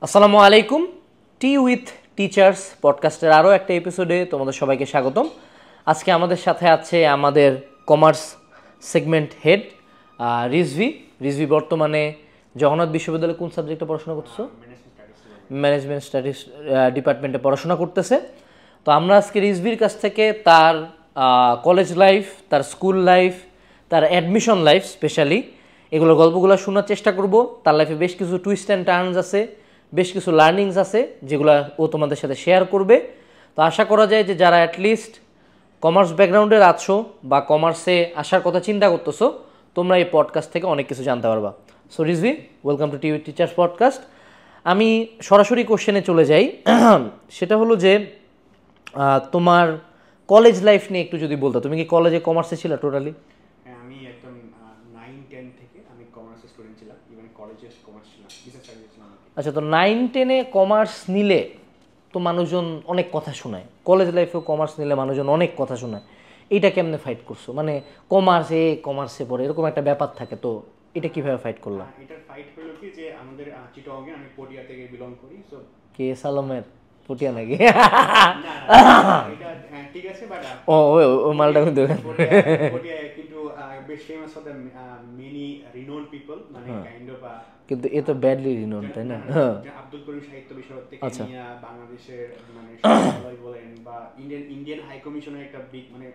আসসালামু আলাইকুম। টি with teachers পডকাস্টের আরও একটা এপিসোডে তোমাদের সবাইকে স্বাগতম। আজকে আমাদের সাথে আছে আমাদের commerce segment head Rizvi. Rizvi বর্তমানে জগন্নাথ বিশ্ববিদ্যালয়ে কোন সাবজেক্টে পড়াশোনা করতেছো? ম্যানেজমেন্ট স্টাডিজ ডিপার্টমেন্টে পড়াশোনা করতেছে। তো আমরা আজকে রিজভির কাছ থেকে তার কলেজ লাইফ, তার স্কুল লাইফ, তার অ্যাডমিশন লাইফ স্পেশালি এগুলোর গল্পগুলো শোনার চেষ্টা করব। তার লাইফে বেশ কিছু টুইস্ট অ্যান্ড টার্নস আছে, বেশ কিছু লার্নিংস আছে যেগুলো ও তোমাদের সাথে শেয়ার করবে। তো আশা করা যায় যে যারা অ্যাটলিস্ট কমার্স ব্যাকগ্রাউন্ডের আছো বা কমার্সে আসার কথা চিন্তা করতেছো, তোমরা এই পডকাস্ট থেকে অনেক কিছু জানতে পারবা। So Rizvi, welcome to TV teachers podcast. আমি সরাসরি কোশ্চেনে চলে যাই। সেটা হলো যে তোমার কলেজ লাইফ নিয়ে একটু যদি বলতো। তুমি কি কলেজে কমার্সে ছিল টোটালি? আমি একদম 9-10 থেকে আমি কমার্স স্টুডেন্ট ছিলাম, ইভেন কলেজে কমার্স ছিলাম, বিজনেস স্টাডিজ ছিলাম। আচ্ছা, তো 9-10-এ কমার্স নিলে তো মানুষজন অনেক কথা শোনায়, কলেজ লাইফেও কমার্স নিলে মানুষজন অনেক কথা শোনায়। এইটা কেমনে ফাইট করছো? মানে কমার্সে পড়ে এরকম একটা ব্যাপার থাকে, তো এটা কিভাবে ফাইট করলাম? এটার ফাইট হলো কি যে আমাদের চিটাগংয়ে, আমি পটিয়া থেকে বিলং করি। সো কে সালমের পটিয়া নাকি? এটা ঠিক আছে, বাট ও মালটা কিন্তু পটিয়া কিন্তু বেশ famous for the many renown people, মানে কাইন্ড অফ। কিন্তু এ তো ব্যাডলি রিনোন, তাই না? আব্দুল করিম সাহিত্য বিশ্ববিদ্যালয় থেকে আচ্ছা। নিয়ে বাংলাদেশের মানে সচিবালয় বলেন বা ইন্ডিয়ান হাই কমিশনের একটা বিগ, মানে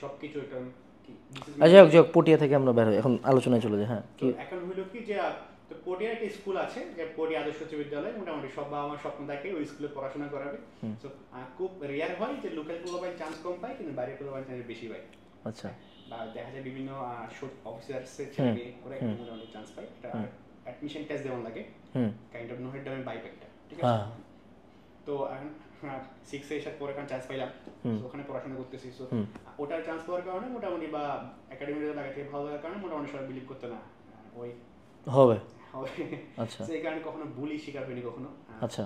সবকিছু একটা আচ্ছা, যাক পটিয়া থেকে আমরা বের হই, এখন আলোচনায় চলে যাই। হ্যাঁ, তো এখন হইলো কি যে তো পটিয়ার একটা স্কুল আছে, যে পটিয়া আদর্শ উচ্চ বিদ্যালয়। মোটামুটি সব বাবা আমার স্বপ্ন থাকে ওই স্কুলে পড়াশোনা করাবে। তো খুব রেয়ার হয় যে লোকাল পোলাপাইন চান্স কম পায়, কিন্তু বাইরের পোলাপাইন চান্স বেশি পায়। আচ্ছা। বা দেখা যায় বিভিন্ন অফিসার্সের ছেলে ওরা একটু মোটামুটি চান্স পায়। এটা অ্যাডমিশন টেস্ট দেওয়ার লাগে, কাইন্ড অফ নোহেড ডাউন বাইপ একটা, ঠিক আছে? তো এখন 6-এ এসে পরে এখন চান্স পাইলাম, ওখানে পড়াশোনা করতেছি। সো ওটার চান্স পাওয়ার কারণে মোটামুটি বা একাডেমিক লাগা থেকে ভালো লাগার কারণে মোটামুটি সবাই বিলিভ করতে না ওই হবে। আচ্ছা, সেই কারণে কখনো বুলি শিকার হয়নি কখনো। আচ্ছা,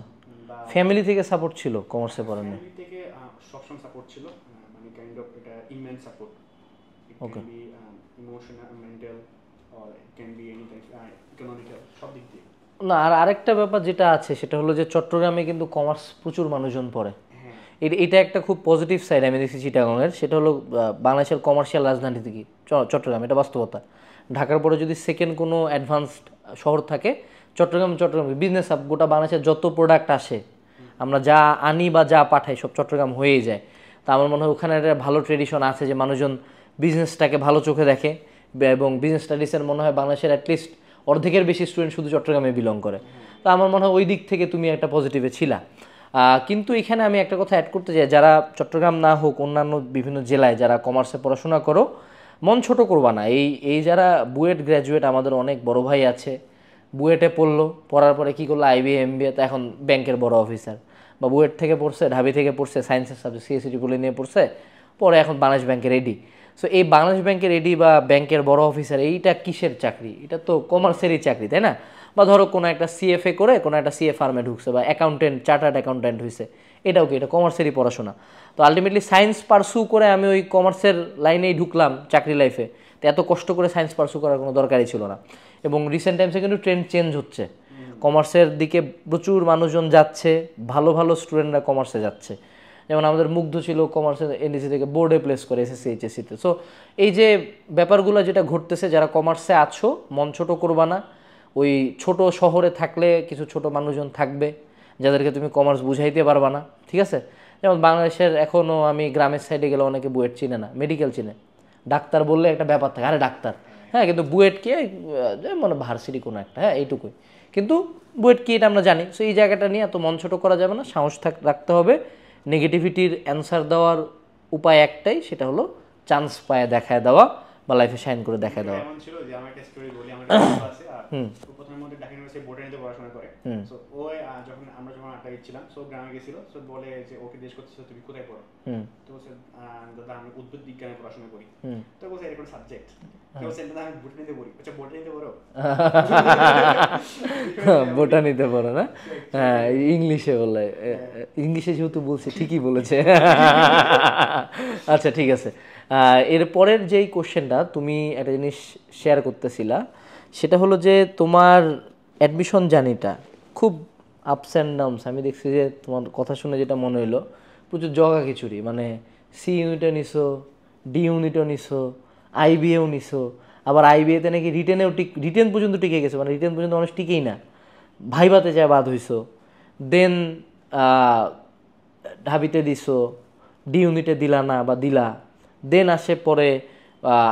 ফ্যামিলি থেকে সাপোর্ট ছিল কমার্সে পড়ার? ফ্যামিলি থেকে সবসময় সাপোর্ট ছিল, মানে কাইন্ড অফ এটা immense support. It can be emotional, mental, or it can be anything, economical, সব দিক দিয়ে। না, আর আরেকটা ব্যাপার যেটা আছে সেটা হলো যে চট্টগ্রামে কিন্তু কমার্স প্রচুর মানুষজন পড়ে। এটা একটা খুব পজিটিভ সাইড আমি দেখছি চিটাগংয়ের। সেটা হলো বাংলাদেশের কমার্শিয়াল রাজধানী থেকে চট্টগ্রাম, এটা বাস্তবতা। ঢাকার পরে যদি সেকেন্ড কোনো অ্যাডভান্সড শহর থাকে চট্টগ্রাম বিজনেস হাব। গোটা বাংলাদেশের যত প্রোডাক্ট আসে, আমরা যা আনি বা যা পাঠাই সব চট্টগ্রাম হয়েই যায়। তা আমার মনে হয় ওখানে একটা ভালো ট্রেডিশন আছে যে মানুষজন বিজনেসটাকে ভালো চোখে দেখে, এবং বিজনেস স্টাডিজের মনে হয় বাংলাদেশের অ্যাটলিস্ট অর্ধেকের বেশি স্টুডেন্ট শুধু চট্টগ্রামে বিলং করে। তো আমার মনে হয় ওই দিক থেকে তুমি একটা পজিটিভে ছিলা। কিন্তু এখানে আমি একটা কথা অ্যাড করতে চাই, যারা চট্টগ্রাম না হোক অন্যান্য বিভিন্ন জেলায় যারা কমার্সে পড়াশোনা করো, মন ছোট করবা না। এই যারা বুয়েট গ্র্যাজুয়েট, আমাদের অনেক বড় ভাই আছে বুয়েটে পড়লো, পড়ার পরে কী করলো IBA MBA, তো এখন ব্যাংকের বড় অফিসার। বা বুয়েট থেকে পড়ছে, ঢাবি থেকে পড়ছে, সায়েন্সের সাবজেক্ট CSCT বলে নিয়ে পড়ছে, পরে এখন বাংলাদেশ ব্যাংকের এডি। সো এই বাংলাদেশ ব্যাংকের এডি বা ব্যাংকের বড় অফিসার, এইটা কিসের চাকরি? এটা তো কমার্সেরই চাকরি, তাই না? বা ধরো কোনো একটা CFA করে কোনো একটা CA ফার্মে ঢুকছে, বা অ্যাকাউন্টেন্ট, চার্টার্ড অ্যাকাউন্টেন্ট হয়েছে, এটাও কি? এটা কমার্সেরই পড়াশোনা। তো আলটিমেটলি সায়েন্স পার্সু করে আমি ওই কমার্সের লাইনেই ঢুকলাম চাকরি লাইফে। তো এত কষ্ট করে সায়েন্স পার্সু করার কোনো দরকারই ছিল না। এবং রিসেন্ট টাইমসে কিন্তু ট্রেন্ড চেঞ্জ হচ্ছে, কমার্সের দিকে প্রচুর মানুষজন যাচ্ছে, ভালো ভালো স্টুডেন্টরা কমার্সে যাচ্ছে। যেমন আমাদের মুগ্ধ ছিল কমার্সের NDC থেকে বোর্ডে প্লেস করে SSC HSC-তে। সো এই যে ব্যাপারগুলো যেটা ঘটতেছে, যারা কমার্সে আছো মন ছোটো করবা না। ওই ছোট শহরে থাকলে কিছু ছোট মানুষজন থাকবে যাদেরকে তুমি কমার্স বুঝাইতে পারবা না, ঠিক আছে? যেমন বাংলাদেশের এখনও আমি গ্রামের সাইডে গেলে অনেকে বুয়েট চিনে না, মেডিকেল চিনে। ডাক্তার বললে একটা ব্যাপার থাকে, আরে ডাক্তার, হ্যাঁ, কিন্তু বুয়েট কি মানে ভার্সিটি কোনো একটা, হ্যাঁ, এইটুকুই। কিন্তু বুয়েট কি এটা আমরা জানি। সো এই জায়গাটা নিয়ে এত মন ছোটো করা যাবে না, সাহস রাখতে হবে। নেগেটিভিটির অ্যান্সার দেওয়ার উপায় একটাই, সেটা হলো চান্স পায়ে দেখায় দেওয়া বা লাইফে শাইন করে দেখায় দেওয়া। এমন ছিল যে আমার একটা স্টোরি বলি। আমার একটা বন্ধু আছে, প্রথমের মধ্যে ঢাকা ইউনিভার্সিটি বোটানিতে পড়াশোনা করে। সো ওই যখন আড্ডা দিচ্ছিলাম, সো গ্রামে গেছিল। সো বলে যে ওকে জিজ্ঞেস করতেছিল তুমি কোথায় পড়ো? তো বলছে দাদা আমি উদ্ভিদ বিজ্ঞানে পড়াশোনা করি। তো বলছে এর কোনো সাবজেক্ট? তো বলছে দাদা আমি বোটানিতে পড়ি। আচ্ছা বোটানিতে পড়ো? বোটানিতে পড়ো না? হ্যাঁ, ইংলিশে বলে, ইংলিশে যেহেতু বলছে ঠিকই বলেছে। আচ্ছা, ঠিক আছে। এরপরের যেই কোশ্চেনটা তুমি একটা জিনিস শেয়ার করতেছিলা, সেটা হলো যে তোমার অ্যাডমিশন জার্নিটা খুব আপস অ্যান্ড ডাউনস। আমি দেখছি যে তোমার কথা শুনে যেটা মনে হলো প্রচুর জগা খিচুড়ি, মানে সি ইউনিটও নিছো, ডি ইউনিটও নিছো, আইবিএও নিছো, আবার আইবিএতে নাকি রিটেন পর্যন্ত টিকে গেছে, মানে রিটেন পর্যন্ত মানুষ টিকেই না, ভাইবাতে যায় বাদ হইছো, দেন ঢাবিতে দিছো, ডি ইউনিটে দিলা না বা দিলা, দেন আসে পরে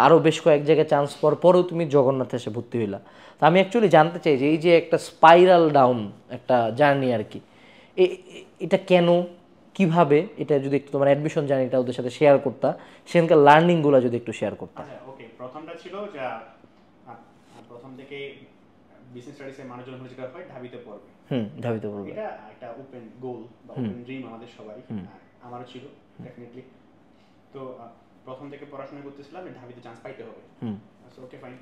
আরও বেশ কয়েক জায়গায় চান্স পরেও তুমি জগন্নাথে এসে ভর্তি হইলা। তো আমি অ্যাকচুয়ালি জানতে চাই যে এই যে একটা স্পাইরাল ডাউন একটা জার্নি আর কি, এটা কেন, কিভাবে, এটা যদি একটু তোমার অ্যাডমিশন জার্নিটা ওদের সাথে শেয়ার করতা, সেখানকার লার্নিংগুলো যদি একটু শেয়ার করতা। আচ্ছা ওকে, প্রথমটা ছিল যে প্রথম থেকে বিজনেস স্টাডিজে মানুষজন হলে যেটা হয় ঢাবিতে পড়বে। ঢাবিতে পড়বে, এটা একটা ওপেন গোল বা ওপেন ড্রিম আমাদের সবারই, আমারও ছিল ডেফিনেটলি। তো প্রথম থেকে পড়াশোনা করতেছিলাম ঢাবিতে চান্স পাইতে হবে। So okay fine,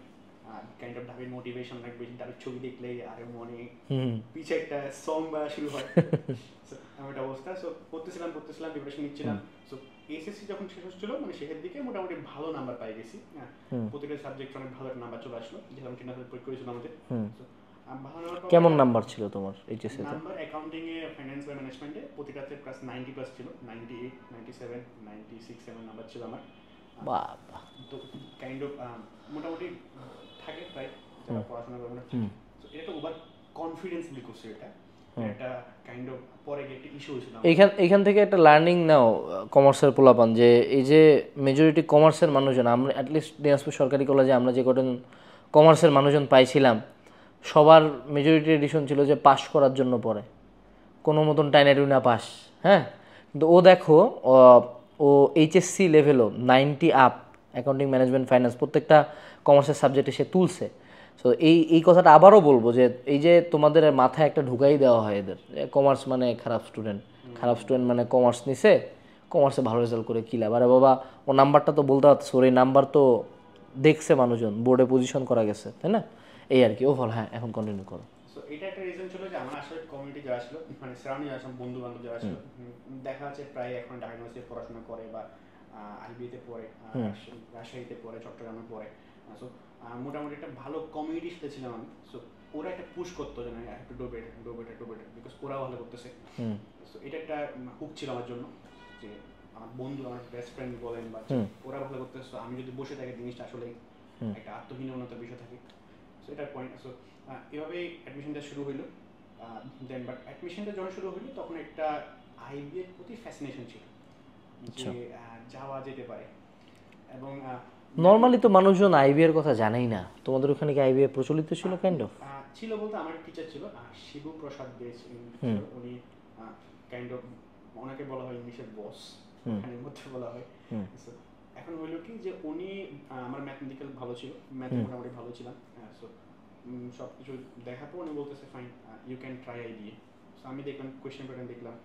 kind of ঢাবির মোটিভেশন অনেক বেশি, ঢাবির ছবি দেখলেই আরে মনে পিছে একটা সং বা শুরু হয় এমন একটা অবস্থা। সো পড়তেছিলাম প্রিপারেশন নিচ্ছিলাম। সো এসএসসি যখন শেষ হচ্ছিল মানে শেষের দিকে মোটামুটি ভালো নাম্বার পাই গেছি, হ্যাঁ প্রতিটা সাবজেক্ট অনেক ভালো নাম্বার চলে আসলো, যেহেতু ইন্টারন্যাশনাল পরীক্ষা করেছিল আমাদের। ভালো নাম্বার, কেমন নাম্বার ছিল তোমার এইচএসসি তে? নাম্বার অ্যাকাউন্টিং এ, ফাইন্যান্স বা ম্যানেজমেন্টে প্রতিটাতে প্লাস 90 প্লাস ছিল, 98 97 96 এমন নাম্বার ছিল আমার। বাবা, তো কাইন্ড অফ মোটামুটি থাকে প্রায় যারা পড়াশোনা করে না। তো এটা তো ওভার কনফিডেন্স বিল করছে, এটা কাইন্ড অফ পরে গিয়ে একটা ইস্যু হয়েছিল। এইখান থেকে একটা লার্নিং নাও কমার্সের পোলাপান, যে এই যে মেজরিটি কমার্সের মানুষজন, আমরা অ্যাটলিস্ট দিনাজপুর সরকারি কলেজে আমরা যে কজন কমার্সের মানুষজন পাইছিলাম, সবার মেজরিটি এডিশন ছিল যে পাস করার জন্য পড়ে, কোনো মতন টাইনারিনা পাস, হ্যাঁ। কিন্তু ও দেখো ও এইচএসসি লেভেলও 90 আপ, অ্যাকাউন্টিং ম্যানেজমেন্ট ফাইন্যান্স প্রত্যেকটা কমার্সের সাবজেক্টে সে তুলছে। সো এই কথাটা আবারও বলবো যে এই যে তোমাদের মাথায় একটা ঢুকাই দেওয়া হয় এদের, কমার্স মানে খারাপ স্টুডেন্ট মানে কমার্স নিছে, কমার্সে ভালো রেজাল্ট করে কী লাভ, আরে বাবা ও নাম্বারটা তো বলতে পারতো, ওর এই নাম্বার তো দেখছে মানুষজন, বোর্ডে পজিশন করা গেছে, তাই না? এই আর কি ওভারঅল। হ্যাঁ, এখন কন্টিনিউ করো। সো এটা একটা রিজন ছিল যে আমার আসলে কমিউনিটি যারা ছিল, মানে সারাউন্ডিং যারা ছিল, বন্ধু বান্ধব যারা ছিল, দেখা যাচ্ছে প্রায় এখন ডায়াগনোসিসে পড়াশোনা করে বা আইবিতে পড়ে, রাজশাহীতে পড়ে, চট্টগ্রামে পড়ে। সো মোটামুটি একটা ভালো কমিউনিটির সাথে ছিলাম আমি। সো ওরা একটা পুশ করতো যে না একটু ডো বেটার, বিকজ ওরাও ভালো করতেছে। সো এটা একটা হুক ছিল আমার জন্য, যে আমার বন্ধু, আমার বেস্ট ফ্রেন্ড বলেন বা ওরা ভালো করতেছে, সো আমি যদি বসে থাকি জিনিসটা আসলে একটা আত্মহীনতার বিষয় থাকে। সো এটার পয়েন্ট। সো এভাবেই অ্যাডমিশনটা শুরু হইলো। দেন বাট অ্যাডমিশনটা যখন শুরু হইলো তখন একটা আইবিএর প্রতি ফ্যাসিনেশন ছিল, যে যাওয়া যেতে পারে। এবং নর্মালি তো মানুষজন আইবিএর কথা জানেই না, তোমাদের ওখানে কি আইবিএ প্রচলিত ছিল? কাইন্ড অফ ছিল বলতে আমার টিচার ছিল শিবু প্রসাদ বেশ, উনি কাইন্ড অফ, ওনাকে বলা হয় ইংলিশের বস, ওখানের মধ্যে বলা হয়। এখন হইলো কি যে উনি, আমার ম্যাথমেটিক্যাল ভালো ছিল, ম্যাথে মোটামুটি ভালো ছিলাম। সো সব কিছু দেখার পর উনি বলতেছে fine you can try IBA. So আমি দেখলাম কোয়েশ্চেন প্যাটার্ন, দেখলাম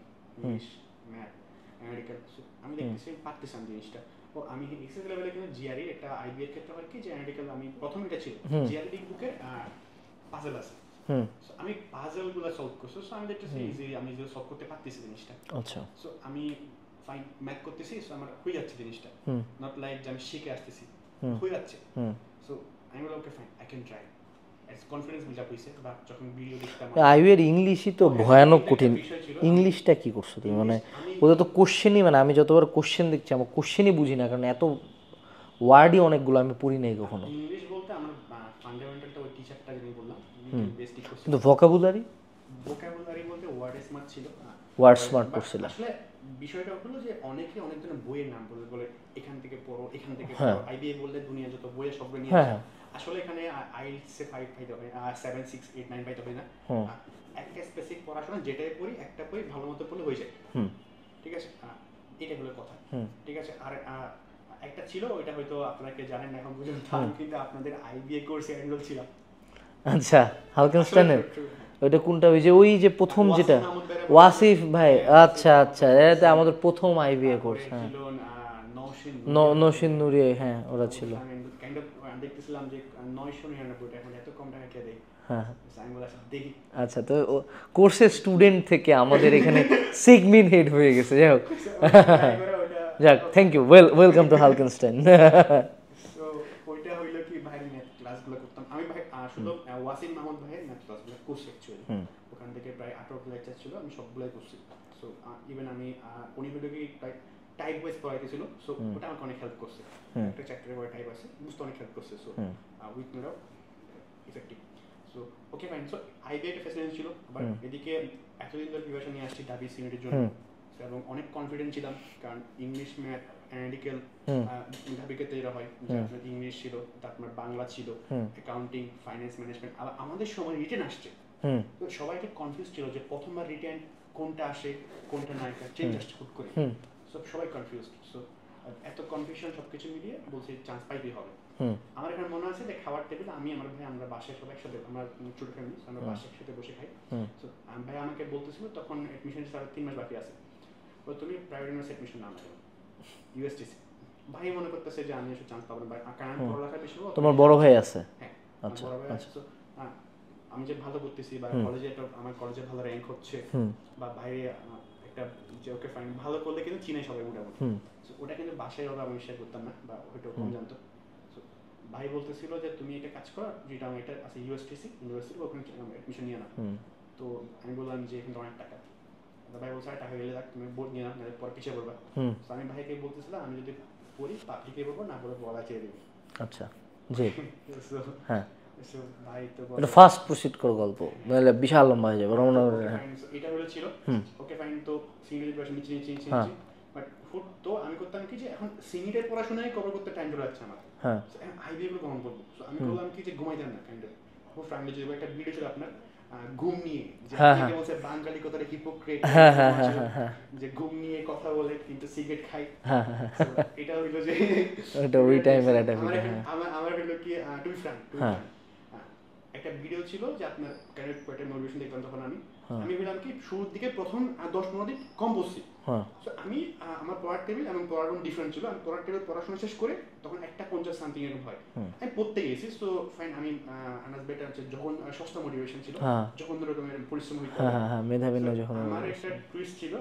ইংলিশ, ম্যাথ, অ্যানালিটিক্যাল। সো আমি দেখতেছি পারতেছিলাম জিনিসটা। ও আমি এক্সেস লেভেলে কিন্তু জিআরই একটা আইবিএর ক্ষেত্রে হয় কি যে অ্যানালিটিক্যাল, আমি প্রথম এটা ছিল জিআরই বিগ বুকের পাজল আছে। সো আমি পাজলগুলো সলভ করছি। সো আমি দেখতেছি যে আমি যে সলভ করতে পারতেছি জিনিসটা। আচ্ছা, সো আমি ফাইন ম্যাথ করতেছি, সো আমার হয়ে যাচ্ছে জিনিসটা, নট লাইক যে আমি শিখে আসতেছি, হয়ে যাচ্ছে। সো আমি বললাম okay fine I can try, S confidence build up হইছে। বা যখন ভিডিও দেখতাম, আইবিএর ইংলিশই তো ভয়ানক কঠিন। ইংলিশটা কি করছো তুমি? মানে ওদের তো কোশ্চেনই, মানে আমি যতবার কোশ্চেন দেখছি আমার কোশ্চেনই বুঝি না, কারণ এত ওয়ার্ডই অনেকগুলো আমি পড়ি নাই কখনো। ইংলিশ বলতে আমার ফান্ডামেন্টালটা ওই টিচারটা যেটা বললাম বেসিক কোশ্চেন। কিন্তু ভোকাবুলারি বলতে ওয়ার্ড স্মার্ট ছিল, ওয়ার্ড স্মার্ট করছিল। আসলে বিষয়টা হলো যে অনেকে অনেক ধরনের বইয়ের নাম বলে এখান থেকে পড়ো, এখান থেকে পড়ো। আইবিএ বললে দুনিয়া যত বইয়ের সবগুলো নিয়ে আসে। আসলে এখানে আইএলটিএস 5 পাইতে হবে, 7 6 8 9 পাইতে হবে না। একটা স্পেসিফিক পড়াশোনা যেটাই পড়ি, একটা বই ভালো মতো পড়লে হয়ে যায়। ঠিক আছে, এটা হলো কথা। ঠিক আছে, আর একটা ছিল, ওইটা হয়তো আপনাকে জানেন না এখন পর্যন্ত, আমি কিন্তু আপনাদের আইবিএ কোর্সে এনরোল ছিলাম। আচ্ছা, হালকেনস্টাইনের ওইটা কোনটা? ওই যে প্রথম যেটা ওয়াসিফ ভাই, আচ্ছা আচ্ছা, এটা আমাদের প্রথম আইবিএ কোর্স। হ্যাঁ, নওশিন নুরি, হ্যাঁ ওরা ছিল। দেখতেছিলাম যে 999 এখন এত কম টাকা কে দেয়। হ্যাঁ, আমি বললাম দেখি। আচ্ছা, তো কোর্সের স্টুডেন্ট থেকে আমাদের এখানে সেগমেন্ট হেড হয়ে গেছে। যাই হোক, যাক, thank you, welcome to Halkenstein. So ওইটা হইলো কি ভাই ম্যাথ ক্লাসগুলো করতাম আমি, ভাই শুধু ওয়াসিম মাহমুদ ভাইয়ের ম্যাথ ক্লাসগুলো করছি অ্যাকচুয়ালি। ওখান থেকে প্রায় 18টা লেকচার ছিল, আমি সবগুলোই করছি। সো ইভেন আমি উনি হলো কি টাইপ ওয়াইজ পড়াইতেছিল, সো ওটা আমাকে অনেক হেল্প করছে। একটা চ্যাপ্টারে পরে টাইপ আছে, বুঝতে অনেক হেল্প করছে। So with no doubt effective. So okay fine. So IB একটা ফ্যাসিলিটি ছিল, বাট এদিকে এতদিন ধরে প্রিপারেশন নিয়ে আসছি ডাবি সিনিয়রের জন্য, এবং অনেক কনফিডেন্ট ছিলাম, কারণ ইংলিশ, ম্যাথ, অ্যানালিটিক্যাল ঢাবিকে যেটা হয়, আপনার ইংলিশ ছিল, তারপর বাংলা ছিল, অ্যাকাউন্টিং, ফাইন্যান্স, ম্যানেজমেন্ট, আবার আমাদের সময় রিটেন আসছে। তো সবাই একটা কনফিউজ ছিল যে প্রথমবার রিটেন কোনটা আসে কোনটা না, একটা চেঞ্জ আসছে হুট করে। সবাই কনফিউজ। সো এত কনফিউশন সবকিছু মিলিয়ে বলছি চান্স পাইতেই হবে। আমার এখন মনে আছে যে খাবার টেবিল আমি আমার ভাই আমরা বাসায় সবাই একসাথে, আমরা ছোট ফ্যামিলি, আমরা বাসায় একসাথে বসে খাই। সো ভাই আমাকে বলতেছিল তখন অ্যাডমিশন স্যার 3 মাস বাকি আছে, তো তুমি প্রাইভেট ইউনিভার্সিটি অ্যাডমিশন নাও না কেন, ইউএসটিসি। ভাই মনে করতেছে যে আমি এসব চান্স পাবো না, কারণ পড়ালেখার বিষয়। তোমার বড় ভাই আছে? হ্যাঁ, আচ্ছা বড় ভাই আছে। আমি যে ভালো করতেছি বা কলেজে আমার কলেজে ভালো র্যাঙ্ক হচ্ছে, বা বাইরে একটা যে ওকে ফাইন ভালো করলে কিন্তু চিনে সবাই মোটামুটি। ওটা কিন্তু বাসায় ওরা আমি শেয়ার করতাম না, বা হয়তো কম জানতো। ভাই বলতেছিল যে তুমি একটা কাজ করো, যেটা আমার এটা আছে ইউএসটিসি ইউনিভার্সিটি, ওখানে অ্যাডমিশন নিয়ে না। তো আমি বললাম যে এখানে অনেক টাকা। ভাই বলছে টাকা গেলে থাক, তুমি বোর্ড নিয়ে না, পরে পিছিয়ে পড়বা। তো আমি ভাইকে বলতেছিলাম আমি যদি পড়ি পাবলিকে পড়বো, না পড়ে পড়া ছেড়ে দিবি। আচ্ছা, জি, হ্যাঁ। ভাই তো এটা ফার্স্ট প্রসিড করো গল্প, নাহলে বিশাল লম্বা হয়ে যাবে। এটা হয়েছিল ওকে ফাইন। তো সিনিয়র প্রিপারেশন নিচে নিচে নিচে বাট ফুড তো আমি করতাম কি যে এখন সিনিয়রের পড়াশোনায় কভার করতে টাইম চলে যাচ্ছে আমার। হ্যাঁ, আইবি এগুলো কমন করবো। সো আমি বললাম কি যে ঘুমাইতাম না কাইন্ড অফ। খুব ফ্রাঙ্কলি যদি একটা ভিডিও ছিল আপনার ঘুম নিয়ে, যে অনেকে বলছে বাঙালি কথাটা হিপোক্রেট, যে ঘুম নিয়ে কথা বলে কিন্তু সিগারেট খাই। এটা হইলো যে এটা ওই টাইমের একটা ভিডিও। আমার হইলো কি টু বি ফ্রাঙ্ক, একটা ভিডিও ছিল যে আপনার ক্যারেক্ট কোয়ার্টার মোটিভেশন দেখলাম তখন আমি বললাম কি শুরুর দিকে প্রথম 10-15 দিন কম বসছি। সো আমি আমার পড়ার টেবিল এবং পড়ার রুম ডিফারেন্ট ছিল। আমি পড়ার টেবিল পড়াশোনা শেষ করে তখন 1:50 সামথিং এরকম হয়, আমি পড়তে গেছি। সো ফাইন, আমি আনাস বেটা হচ্ছে যখন সস্তা মোটিভেশন ছিল, যখন রকমের পরিশ্রম হইতো, মেধাবী না, যখন আমার একটা টুইস্ট ছিল,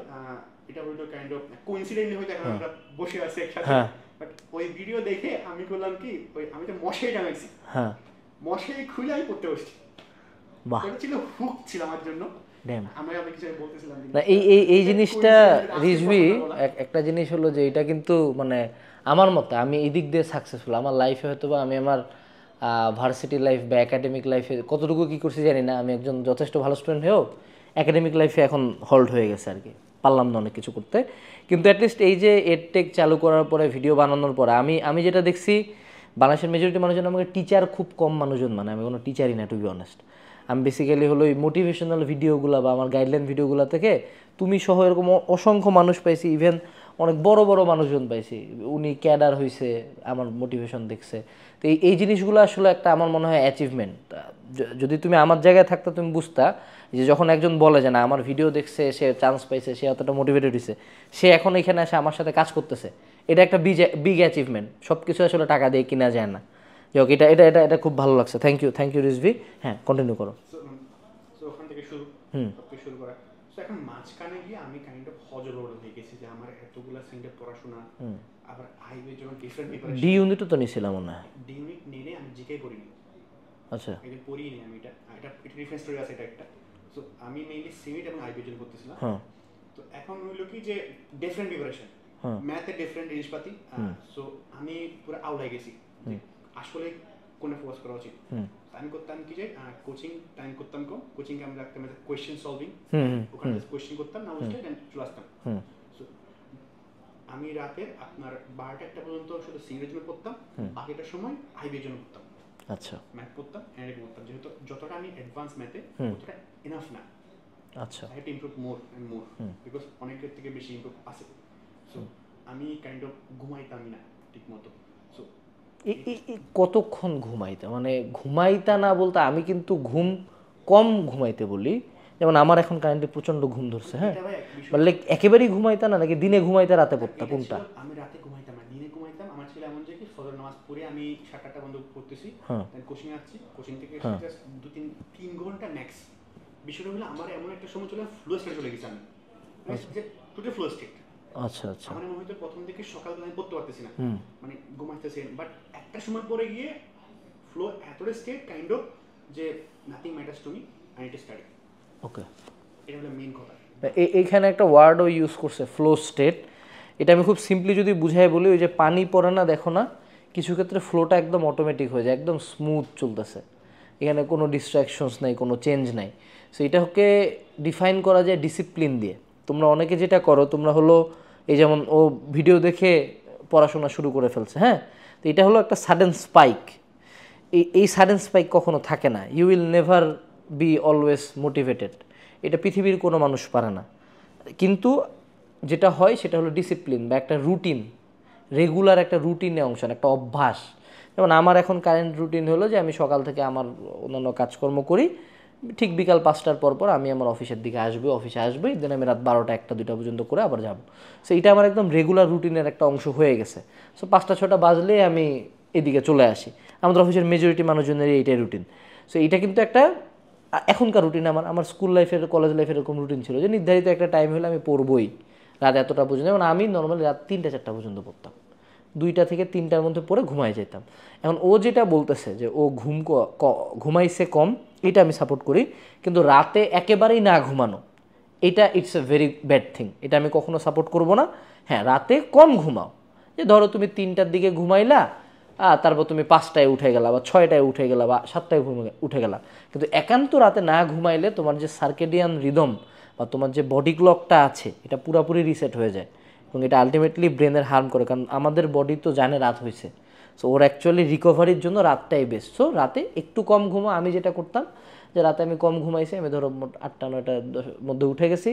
এটা হইলো কাইন্ড অফ কোইন্সিডেন্টলি হয়তো এখন আমরা বসে আছি একসাথে, বাট ওই ভিডিও দেখে আমি করলাম কি ওই আমি তো মশাই টাঙাইছি, মশাই খুলে আমি পড়তে বসছি। বাহ, এটা ছিল হুক ছিল আমার জন্য। এই জিনিসটা রিজভি একটা জিনিস হলো যে এটা কিন্তু মানে আমার মতে আমি এই দিক দিয়ে সাকসেসফুল আমার লাইফে, হয়তো বা আমি আমার ভার্সিটি লাইফ বা একাডেমিক লাইফে কতটুকু কী করছি জানি না, আমি একজন যথেষ্ট ভালো স্টুডেন্ট হয়েও একাডেমিক লাইফে এখন হল্ড হয়ে গেছে আর কি, পারলাম না অনেক কিছু করতে। কিন্তু অ্যাটলিস্ট এই যে এডটেক চালু করার পরে ভিডিও বানানোর পরে আমি যেটা দেখছি বাংলাদেশের মেজরিটি মানুষজন আমাকে টিচার খুব কম মানুষজন, মানে আমি কোনো টিচারই না টু বি অনেস্ট। আমি বেসিক্যালি হলো এই মোটিভেশনাল ভিডিওগুলো বা আমার গাইডলাইন ভিডিওগুলো থেকে তুমি সহ এরকম অসংখ্য মানুষ পাইছি, ইভেন অনেক বড় বড় মানুষজন পাইছি, উনি ক্যাডার হয়েছে আমার মোটিভেশন দেখছে। তো এই জিনিসগুলো আসলে একটা আমার মনে হয় অ্যাচিভমেন্ট। যদি তুমি আমার জায়গায় থাকতে তুমি বুঝতা যে যখন একজন বলে যে না আমার ভিডিও দেখছে, সে চান্স পাইছে, সে অতটা মোটিভেটেড হয়েছে, সে এখন এখানে এসে আমার সাথে কাজ করতেছে, এটা একটা বিগ অ্যাচিভমেন্ট। সব কিছু আসলে টাকা দিয়ে কিনা যায় না। যাক, এটা এটা এটা এটা খুব ভালো লাগছে। Thank you Rizvi. হ্যাঁ, কন্টিনিউ করো। ওখান থেকে শুরু করা। সো এখন মাঝখানে গিয়ে আমি কাইন্ড অফ হজরোড হয়ে গেছি যে আমার এতগুলা সেন্টার পড়াশোনা, আবার আইবি যখন ডিফারেন্ট প্রিপারেশন। ডি ইউনিটও তো নিছিলাম মনে হয়। ডি ইউনিট নিয়ে আমি জিকে পড়িনি। আচ্ছা, এটা পড়িনি আমি। এটা রিফারেন্স স্টোরি আছে, এটা একটা। সো আমি মেইনলি সিমিট এবং আইবি জন্য করতেছিলাম। তো এখন হইলো কি যে ডিফারেন্ট প্রিপারেশন, ম্যাথে ডিফারেন্ট জিনিসপাতি। সো আমি পুরো আউলাই গেছি আসলে কোনে ফোকাস করা উচিত। আমি করতাম কি যে কোচিং টাইম করতাম কম, কোচিং এ আমরা রাখতাম কোয়েশ্চেন সলভিং, ওখানে কোয়েশ্চেন করতাম, না বুঝলে দেন চলে আসতাম। সো আমি রাতে আপনার 12টা পর্যন্ত শুধু সিনিয়র জন্য পড়তাম, বাকিটা সময় আইবির জন্য পড়তাম। আচ্ছা, ম্যাথ পড়তাম, অ্যানালিটিক পড়তাম, যেহেতু যতটা আমি অ্যাডভান্স ম্যাথে ততটা এনাফ না। আচ্ছা, I have to improve more and more, because অনেকের থেকে বেশি ইমপ্রুভ আছে। সো আমি কাইন্ড অফ ঘুমাইতামই না ঠিক মতো। সো কতক্ষণ ঘুমাইতা, মানে ঘুমাইতা না বলতে আমি কিন্তু ঘুম কম ঘুমাইতে বলি, যেমন আমার এখন কারেন্টলি প্রচন্ড ঘুম ধরছে। হ্যাঁ, মানে একেবারেই ঘুমাইতা না নাকি দিনে ঘুমাইতে রাতে পড়তা, কোনটা? আমি রাতে ঘুমাইতাম না, দিনে ঘুমাইতাম। আমার ছিল এমন যে কি ফজর নামাজ পড়ে আমি 7-8টা বন্ধ করতেছি, দেন কোচিং যাচ্ছি, কোচিং থেকে এসে জাস্ট 2-3 ঘন্টা ম্যাক্স। বিষয়টা হলো আমার এমন একটা সময় ফ্লো স্টেট চলে গেছি আমি, যে টোটাল ফ্লো স্টেট। আচ্ছা আচ্ছা, আমার মনে হতো প্রথম দিকে সকালবেলা আমি পড়তে পারতেছি না, মানে ঘুমাইতেছি, বাট একটা সময় পরে গিয়ে ফ্লো এতটা স্টেট কাইন্ড অফ যে nothing matters to me, I need to study. Okay, এটা হলো মেইন কথা। এইখানে একটা ওয়ার্ডও ইউজ করছে, ফ্লো স্টেট। এটা আমি খুব সিম্পলি যদি বুঝাই বলি, ওই যে পানি পড়ে না, দেখো না, কিছু ক্ষেত্রে ফ্লোটা একদম অটোমেটিক হয়ে যায়, একদম স্মুথ চলতেছে, এখানে কোনো ডিস্ট্রাকশনস নাই, কোনো চেঞ্জ নাই। সো এটাকে ডিফাইন করা যায় ডিসিপ্লিন দিয়ে। তোমরা অনেকে যেটা করো, তোমরা হলো এই যেমন ও ভিডিও দেখে পড়াশোনা শুরু করে ফেলছে, হ্যাঁ, তো এটা হলো একটা সাডেন স্পাইক। এই সাডেন স্পাইক কখনো থাকে না। You will never be always motivated, এটা পৃথিবীর কোনো মানুষ পারে না। কিন্তু যেটা হয় সেটা হলো ডিসিপ্লিন বা একটা রুটিন, রেগুলার একটা রুটিনে অংশ, একটা অভ্যাস। যেমন আমার এখন কারেন্ট রুটিন হলো যে আমি সকাল থেকে আমার অন্যান্য কাজকর্ম করি, ঠিক বিকাল 5টার পর পর আমি আমার অফিসের দিকে আসবো, অফিসে আসবোই, দেন আমি রাত 12টা 1টা 2টা পর্যন্ত করে আবার যাব। সো এটা আমার একদম রেগুলার রুটিনের একটা অংশ হয়ে গেছে। সো 5টা 6টা বাজলে আমি এদিকে চলে আসি। আমাদের অফিসের মেজরিটি মানুষজনেরই এইটাই রুটিন। সো এটা কিন্তু একটা এখনকার রুটিন। আমার স্কুল লাইফের, কলেজ লাইফের এরকম রুটিন ছিল যে নির্ধারিত একটা টাইম হলে আমি পড়বই রাত এতটা পর্যন্ত। যেমন আমি নর্মালি রাত 3টা 4টা পর্যন্ত পড়তাম, 2টা থেকে 3টার মধ্যে পড়ে ঘুমাই যেতাম। এখন ও যেটা বলতেছে যে ও ঘুমাইছে কম, এটা আমি সাপোর্ট করি। কিন্তু রাতে একেবারেই না ঘুমানো, এটা it's a very bad thing, এটা আমি কখনো সাপোর্ট করব না। হ্যাঁ, রাতে কম ঘুমাও, যে ধরো তুমি 3টার দিকে ঘুমাইলা, তারপর তুমি 5টায় উঠে গেলা বা 6টায় উঠে গেলা বা 7টায় উঠে গেলা। কিন্তু একান্ত রাতে না ঘুমাইলে তোমার যে সার্কেডিয়ান রিদম বা তোমার যে বডি ক্লকটা আছে, এটা পুরোপুরি রিসেট হয়ে যায় এবং এটা আলটিমেটলি ব্রেনের হার্ম করে। কারণ আমাদের বডি তো জানে রাত হয়েছে, সো ওর অ্যাকচুয়ালি রিকভারির জন্য রাতটাই বেস্ট। সো রাতে একটু কম ঘুমো। আমি যেটা করতাম যে রাতে আমি কম ঘুমাইছি, আমি ধরো 8টা 9টার মধ্যে উঠে গেছি,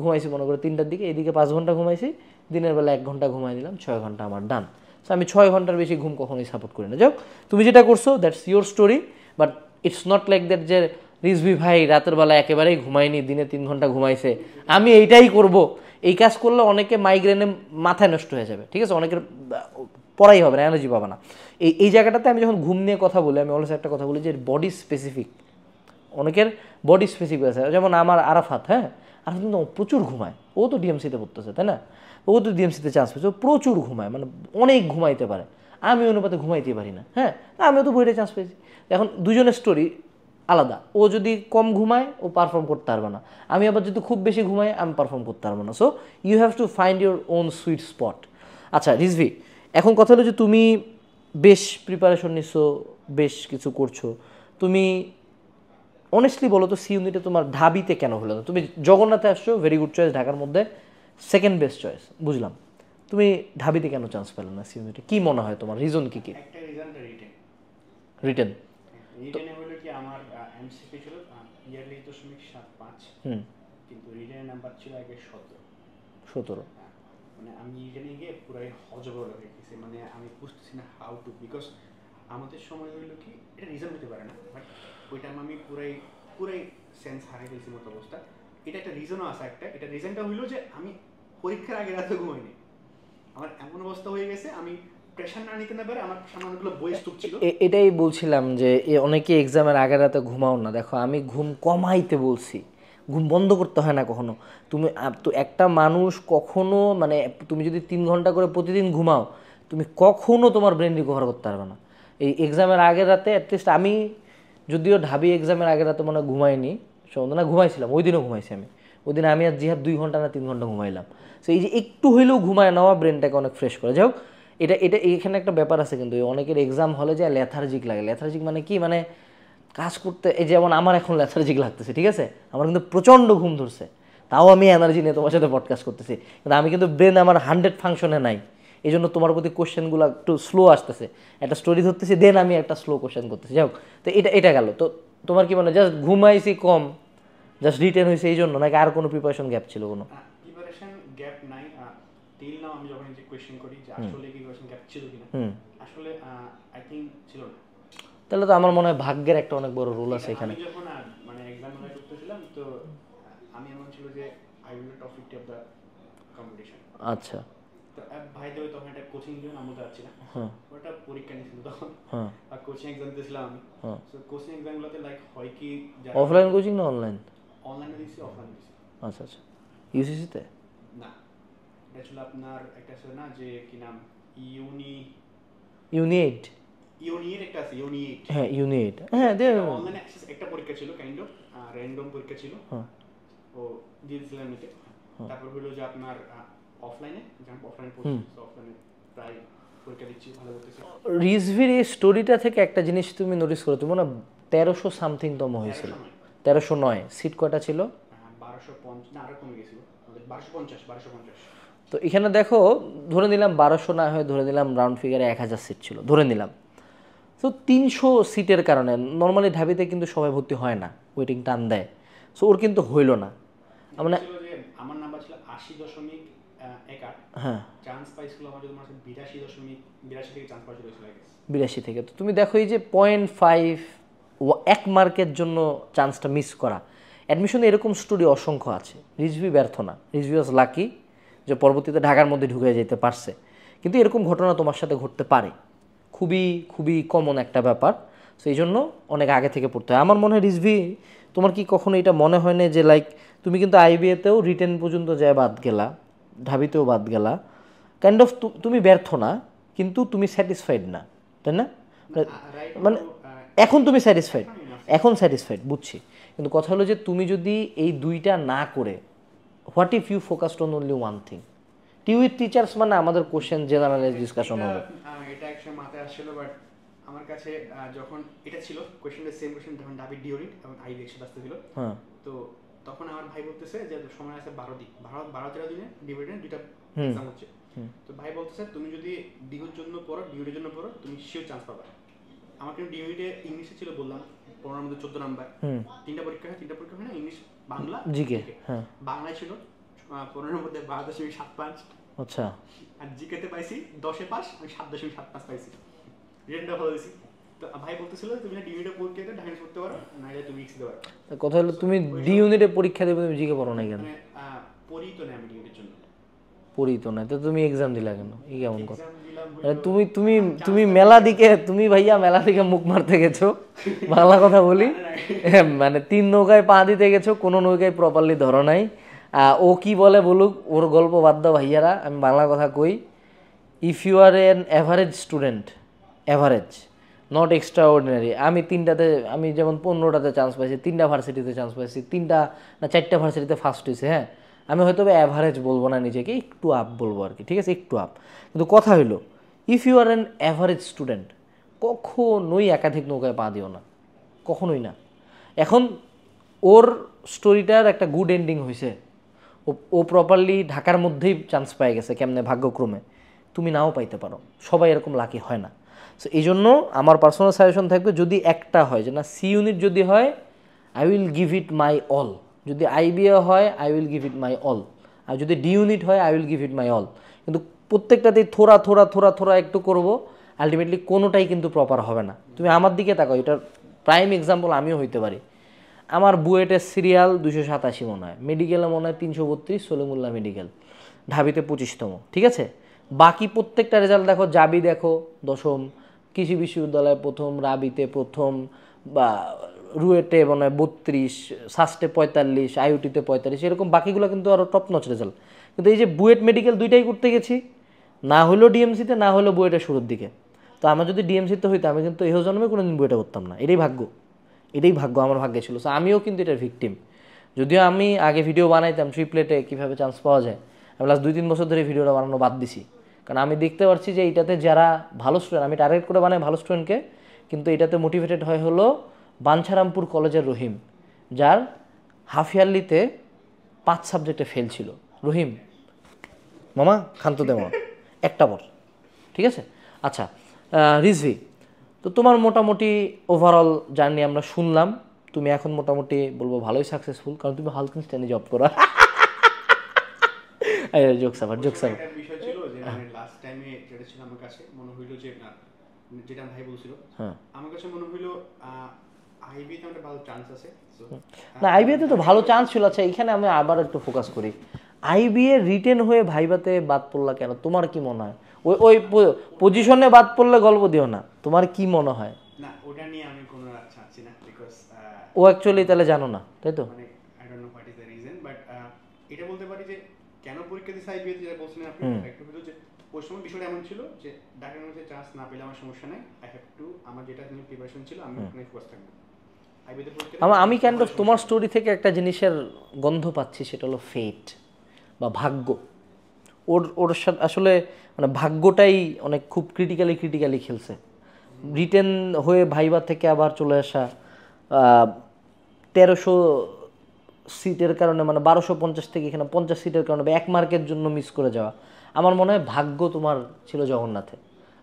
ঘুমাইছি মনে করো 3টার দিকে, এদিকে 5 ঘন্টা ঘুমাইছি, দিনের বেলা 1 ঘন্টা ঘুমাই দিলাম, 6 ঘন্টা আমার ডান। সো আমি 6 ঘন্টার বেশি ঘুম কখনোই সাপোর্ট করি না। যাও, তুমি যেটা করছো that's your story, but it's not like that যে রিজভি ভাই রাতের বেলা একেবারেই ঘুমায়নি, দিনে 3 ঘন্টা ঘুমাইছে, আমি এইটাই করব। এই কাজ করলে অনেকে মাইগ্রেনে মাথায় নষ্ট হয়ে যাবে, ঠিক আছে, অনেকের পড়াই হবে না, এনার্জি পাবে না। এই জায়গাটাতে আমি যখন ঘুম নিয়ে কথা বলি, আমি অলওয়েজ একটা কথা বলি যে বডি স্পেসিফিক, অনেকের বডি স্পেসিফিক আছে। যেমন আমার আরাফাত, হ্যাঁ, আরাফাত কিন্তু প্রচুর ঘুমায়, ও তো ডিএমসিতে পড়তেছে, তাই না, ও তো ডিএমসিতে চান্স পেয়েছে, ও প্রচুর ঘুমায়, মানে অনেক ঘুমাইতে পারে। আমি অনুপাতে ঘুমাইতে পারি না, হ্যাঁ, আমিও তো বইটা চান্স পেয়েছি। এখন দুজনের স্টোরি আলাদা। ও যদি কম ঘুমায় ও পারফর্ম করতে পারবে না, আমি আবার যদি খুব বেশি ঘুমাই আমি পারফর্ম করতে পারবো না। So you have to find your own sweet spot. আচ্ছা রিজভি, এখন কথা হলো যে তুমি বেশ প্রিপারেশন নিচ্ছো, বেশ কিছু করছো, তুমি অনেস্টলি বলো তো সি ইউনিটে তোমার ঢাবিতে কেন হলো না? তুমি জগন্নাথে আসছো, ভেরি গুড চয়েস, ঢাকার মধ্যে সেকেন্ড বেস্ট চয়েস, বুঝলাম। তুমি ঢাবিতে কেন চান্স পেলে না সি ইউনিটে? কি মনে হয় তোমার রিজন কি কি? একটা রিজনটা রিটেন। রিটেন? রিটেনে হলো কি আমার এমসিপি ছিল ইয়ারলি 0.75, কিন্তু রিটেনের নাম্বার ছিল আগে 17। মানে আমি রিটেনে গিয়ে পুরাই হজবল হয়ে গেছি, মানে আমি বুঝতেছি না হাউ টু, বিকজ আমাদের সময় হইলো কি, এটা রিজন হতে পারে না, বাট ওই টাইম আমি পুরাই পুরাই সেন্স হারিয়ে ফেলছি মতো অবস্থা। এটা একটা রিজনও আছে একটা, এটা রিজনটা হইলো যে আমি পরীক্ষার আগে রাতে ঘুমাইনি। আমার এমন অবস্থা হয়ে গেছে, আমি প্রেশার না নিতে না পারে আমার সামনে অনেকগুলো বই স্টক ছিল। এটাই বলছিলাম যে অনেকে এক্সামের আগে রাতে ঘুমাও না। দেখো আমি ঘুম কমাইতে বলছি, ঘুম বন্ধ করতে হয় না কখনো। তুমি তো একটা মানুষ কখনো, মানে তুমি যদি 3 ঘন্টা করে প্রতিদিন ঘুমাও, তুমি কখনো তোমার ব্রেন রিকভার করতে পারবে না। এই এক্সামের আগের রাতে অ্যাটলিস্ট আমি, যদিও ঢাবি এক্সামের আগের রাতে মনে ঘুমাইনি, না ঘুমাইছিলাম, ওই দিনও ঘুমাইছি আমি। ওই দিন আমি আর জিহাদ 2 ঘন্টা না 3 ঘন্টা ঘুমাইলাম। সো এই যে একটু হইলেও ঘুমায় নেওয়া ব্রেনটাকে অনেক ফ্রেশ করে। যাই হোক, এটা এটা এখানে একটা ব্যাপার আছে কিন্তু, অনেকের এক্সাম হলে যায় লেথার্জিক লাগে। লেথার্জিক মানে কি, মানে কাজ করতে, এই যেমন আমার এখন লেথার্জিক লাগতেছে, ঠিক আছে, আমার কিন্তু প্রচণ্ড ঘুম ধরছে, তাও আমি এনার্জি নিয়ে তোমার সাথে পডকাস্ট করতেছি, কিন্তু আমি কিন্তু ব্রেন আমার 100 ফাংশনে নাই। এই জন্য তোমার প্রতি কোশ্চেনগুলো একটু স্লো আসতেছে, একটা স্টোরি ধরতেছি, দেন আমি একটা স্লো কোশ্চেন করতেছি। যাই হোক, তো এটা গেল। তো তোমার কি মানে জাস্ট ঘুমাইছি কম, জাস্ট রিটেন হয়েছে এই জন্য, নাকি আর কোনো প্রিপারেশন গ্যাপ ছিল কোনো? প্রিপারেশন গ্যাপ নাই টিল নাও। আমি যখন যে কোয়েশ্চেন করি যে আসলে কি প্রিপারেশন গ্যাপ ছিল কিনা, আসলে আই থিংক ছিল না। তাহলে তো আমার মনে হয় ভাগ্যের একটা অনেক বড় রোল আছে এখানে। আমি যখন মানে এক্সাম হলে করতেছিলাম, তো আমি এমন ছিল যে I will top 50 of the competition. আচ্ছা। তো ভাই দেবে তখন একটা কোচিং জন্য আমি যাচ্ছি না, ওটা পরীক্ষা নিয়েছিল তখন, আর কোচিং এক্সাম দিয়েছিলাম আমি। সো কোচিং এক্সামগুলোতে লাইক হয় কি, অফলাইন কোচিং না অনলাইন? অনলাইনে দিয়েছি, অফলাইনে দিয়েছি। আচ্ছা আচ্ছা, ইউসিসিতে না, এটা ছিল আপনার একটা ছিল না যে কি নাম, ইউনিট ইউনিট একটা আছে, ইউনিট। হ্যাঁ ইউনিট, হ্যাঁ দে অনলাইনে একটা পরীক্ষা ছিল, কাইন্ড অফ র্যান্ডম পরীক্ষা ছিল। ও দিয়ে দিয়েছিলাম নিতে। তারপর হলো যে আপনার অফলাইনে, যেমন অফলাইনে পড়ছি, তো অফলাইনে প্রায় পরীক্ষা দিচ্ছি, ভালো করতেছি। রিজভির এই স্টোরিটা থেকে একটা জিনিস তুমি নোটিস করো, তুমি না 1300 সামথিং তম হয়েছিল, 1309, সিট কয়টা ছিল? 1250 না, আরো কমে গেছিল, 1250। তো এখানে দেখো, ধরে নিলাম 1200 না হয়, ধরে নিলাম রাউন্ড ফিগারে 1000 সিট ছিল, ধরে নিলাম। তো 300 সিটের কারণে নর্মালি ঢাবিতে কিন্তু সবাই ভর্তি হয় না, ওয়েটিং টান দেয়। সো ওর কিন্তু হইল না, মানে ছিল যে আমার নাম্বার ছিল 80.18, হ্যাঁ চান্স পাইছিল আমার যদি মাসে 82 থেকে চান্স পাইছিল, 82 থেকে। তো তুমি দেখো এই যে 0.5 এক মার্কের জন্য চান্সটা মিস করা। অ্যাডমিশনে এরকম স্টোরি অসংখ্য আছে। রিজভি ব্যর্থ না, রিজভি ওয়াজ লাকি যে পরবর্তীতে ঢাকার মধ্যে ঢুকে যেতে পারছে। কিন্তু এরকম ঘটনা তোমার সাথে ঘটতে পারে, খুবই খুবই কমন একটা ব্যাপার। সো এই জন্য অনেক আগে থেকে পড়তে হয়। আমার মনে হয় রিজভি, তোমার কি কখনো এটা মনে হয় না যে লাইক তুমি কিন্তু আইবিএতেও রিটেন পর্যন্ত যায় বাদ গেলা, ঢাবিতেও বাদ গেলা, কাইন্ড অফ তুমি ব্যর্থ না, কিন্তু তুমি স্যাটিসফাইড না, তাই না? মানে এখন তুমি স্যাটিসফাইড, এখন স্যাটিসফাইড বুঝছি, কিন্তু কথা হলো যে তুমি যদি এই দুইটা না করে, what if you focused on only one thing? Tea with teachers মানে আমাদের কোশ্চেন জেনারেলাইজ ডিসকাশন হবে। এটা একসময় মাথায় আসছিল, বাট আমার কাছে যখন এটা ছিল কোশ্চেনটা, সেম কোশ্চেন যখন ডাবি ডিওরিট এবং আইবি একসাথে আসতেছিল, হ্যাঁ, তো তখন আমার ভাই বলতেছে যে সময় আছে 12 দিনে ডিভিডেন্ড দুইটা এক্সাম হচ্ছে। তো ভাই বলতেছে তুমি যদি ডিউর জন্য পড়ো, ডিউরির জন্য পড়ো, তুমি শিওর চান্স পাবা। আমার কিন্তু ডিউরিটে ইংলিশে ছিল, বললাম 15 মধ্যে 14 নাম্বার, তিনটা পরীক্ষা হয় না, ইংলিশ, বাংলা, জিকে। হ্যাঁ, বাংলায় ছিল 15 মধ্যে 12.75। আচ্ছা। আর জিকেতে পাইছি 10-এ পাস, আমি 7.75 পাইছি, রিটেনটা ভালো দিয়েছি। তো ভাই বলতেছিল তুমি না ডিউরিটে পরীক্ষা দিতে ঢাকা করতে পারো, নাহলে তুমি রিক্স দিতে পারো। কথা হলো তুমি ডি ইউনিটে পরীক্ষা দেবে, তুমি জিকে পড়ো না কেন? মানে পড়ি তো না আমি ডিউরির জন্য, পড়ি তো না, তো তুমি এক্সাম দিলা কেন? এই কেমন কথা? এক্সাম দিলাম। তুমি তুমি তুমি মেলা দিকে, তুমি ভাইয়া মেলা দিকে মুখ মারতে গেছো, বাংলা কথা বলি, মানে 3 নৌকায় পা দিতে গেছো, কোনো নৌকায় প্রপারলি ধরো নাই। ও কি বলে বলুক, ওর গল্প বাদ দাও ভাইয়ারা, আমি বাংলা কথা কই। If you are an average student, average, not extraordinary, আমি 3টাতে, আমি যেমন 15টাতে চান্স পাইছি, 3টা ভার্সিটিতে চান্স পাইছি, 3টা না 4টা ভার্সিটিতে ফার্স্ট হয়েছে, হ্যাঁ, আমি হয়তো অ্যাভারেজ বলবো না নিজেকে, একটু আপ বলবো আর কি, ঠিক আছে, একটু আপ। কিন্তু কথা হইলো, if you are an average student, কখনোই একাধিক নৌকায় পা দিও না, কখনোই না। এখন ওর স্টোরিটার একটা গুড এন্ডিং হয়েছে, ও প্রপারলি ঢাকার মধ্যেই চান্স পেয়ে গেছে, কেমনে ভাগ্যক্রমে, তুমি নাও পাইতে পারো, সবাই এরকম লাকি হয় না। সো এই জন্য আমার পার্সোনাল সাজেশন থাকবে, যদি একটা হয় যে না সি ইউনিট যদি হয়, I will give it my all, যদি আইবিএ হয় I will give it my all, আর যদি ডি ইউনিট হয় I will give it my all. কিন্তু প্রত্যেকটাতেই থোড়া থোড়া থোড়া থোড়া একটু করবো, আলটিমেটলি কোনোটাই কিন্তু প্রপার হবে না। তুমি আমার দিকে তাকাও, এটার প্রাইম এক্সাম্পল আমিও হইতে পারি। আমার বুয়েটের সিরিয়াল 287 মনে হয়, মেডিকেলে মনে হয় 332, সলিমুল্লাহ মেডিকেল, ঢাবিতে 25তম, ঠিক আছে। বাকি প্রত্যেকটা রেজাল্ট দেখো, জাবি দেখো 10ম, কৃষি বিশ্ববিদ্যালয়ে 1ম, রাবিতে 1ম, বা রুয়েটে মনে হয় 32, সাস্টে 45, আইউটিতে 45, এরকম বাকিগুলো কিন্তু আরও টপ নচ রেজাল্ট। কিন্তু এই যে বুয়েট মেডিকেল দুইটাই করতে গেছি, না হলো ডিএমসিতে, না হলো বুয়েটের শুরুর দিকে। তো আমার যদি ডিএমসিতে হইতো, আমি কিন্তু এহ জন্মে কোনোদিন বুয়েটে করতাম না, এটাই ভাগ্য, এটাই ভাগ্য, আমার ভাগ্যে ছিল। সো আমিও কিন্তু এটার ভিকটিম। যদিও আমি আগে ভিডিও বানাইতাম ট্রিপলেটে কীভাবে চান্স পাওয়া যায়, আমি লাস্ট 2-3 বছর ধরে ভিডিওটা বানানো বাদ দিছি, কারণ আমি দেখতে পাচ্ছি যে এইটাতে যারা ভালো স্টুডেন্ট, আমি টার্গেট করে বানাই ভালো স্টুডেন্টকে, কিন্তু এটাতে মোটিভেটেড হয় হলো বাঞ্ছারামপুর কলেজের রহিম, যার হাফ ইয়ারলিতে 5 সাবজেক্টে ফেল ছিল। রহিম মামা খান্ত দে মামা, একটা পর, ঠিক আছে। আচ্ছা রিজভি, তো তোমার মোটামুটি ওভারঅল জার্নি আমরা শুনলাম, তুমি এখন মোটামুটি বলবো ভালোই সাকসেসফুল, কারণ তুমি হালকিনস্টাইনে জব করো। জোকস আবার, জোকস আবার। একটা বিষয় ছিল যে মানে লাস্ট টাইমে যেটা ছিল আমার কাছে মনে হইলো যে না, যেটা ভাই বলছিল, হ্যাঁ, আমার কাছে মনে হইলো আইবিতে একটা ভালো চান্স আছে। না আইবিএতে তো ভালো চান্স ছিল। আচ্ছা এখানে আমি আবার একটু ফোকাস করি, আইবিএ রিটেন হয়ে ভাইভাতে বাদ পড়লা কেন? তোমার কি মনে হয়? ওই ওই পজিশনে বাদ পড়লে গল্প দিও না, তোমার কি মনে হয়? না, ওটা নিয়ে আমি কোনো চাচ্ছি না, বিকজ ও অ্যাকচুয়ালি তাহলে জানো না, তাই তো? মানে I don't know what is the reason, but এটা বলতে পারি যে কেন পরীক্ষা দিতে আইবিএতে, যেটা বলছিলেন আপনি, একটা হলো যে ওই সময় বিষয়টা এমন ছিল যে ঢাকার মধ্যে চান্স না পেলে আমার সমস্যা নাই, আই হ্যাভ টু, আমার যেটা নিয়ে প্রিপারেশন ছিল আমি ওখানে ফোকাস থাকবো। আইবিতে পরীক্ষা আমি কাইন্ড অফ তোমার স্টোরি থেকে একটা জিনিসের গন্ধ পাচ্ছি, সেটা হলো ফেট বা ভাগ্য। ওর ওর সাথে আসলে মানে ভাগ্যটাই অনেক খুব ক্রিটিক্যালি খেলছে। রিটেন হয়ে ভাইবা থেকে আবার চলে আসা, 1300 সিটের কারণে মানে 1250 থেকে এখানে 50 সিটের কারণে বা 1 মার্কের জন্য মিস করে যাওয়া। আমার মনে হয় ভাগ্য তোমার ছিল জগন্নাথে,